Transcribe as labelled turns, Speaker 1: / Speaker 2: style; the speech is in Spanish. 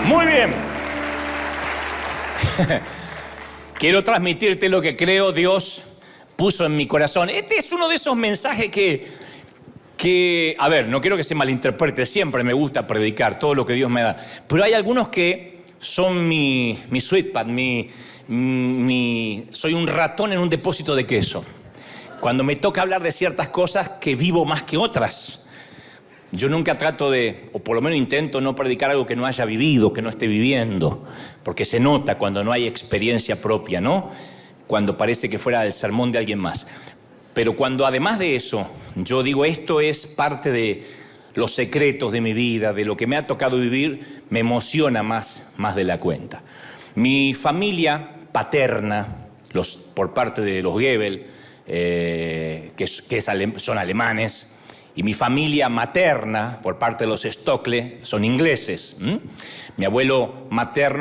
Speaker 1: Muy bien. Quiero transmitirte lo que creo Dios puso en mi corazón. Este es uno de esos mensajes que, a ver, no quiero que se malinterprete, siempre me gusta predicar todo lo que Dios me da, pero hay algunos que son mi sweetpot, soy un ratón en un depósito de queso. Cuando me toca hablar de ciertas cosas que vivo más que otras. Yo nunca trato de, o por lo menos intento no predicar algo que no haya vivido, que no esté viviendo, porque se nota cuando no hay experiencia propia, ¿no? Cuando parece que fuera el sermón de alguien más. Pero cuando además de eso, yo digo esto es parte de los secretos de mi vida, de lo que me ha tocado vivir, me emociona más de la cuenta. Mi familia paterna, por parte de los Goebel, son alemanes, y mi familia materna, por parte de los Stokle, son ingleses. Mi abuelo materno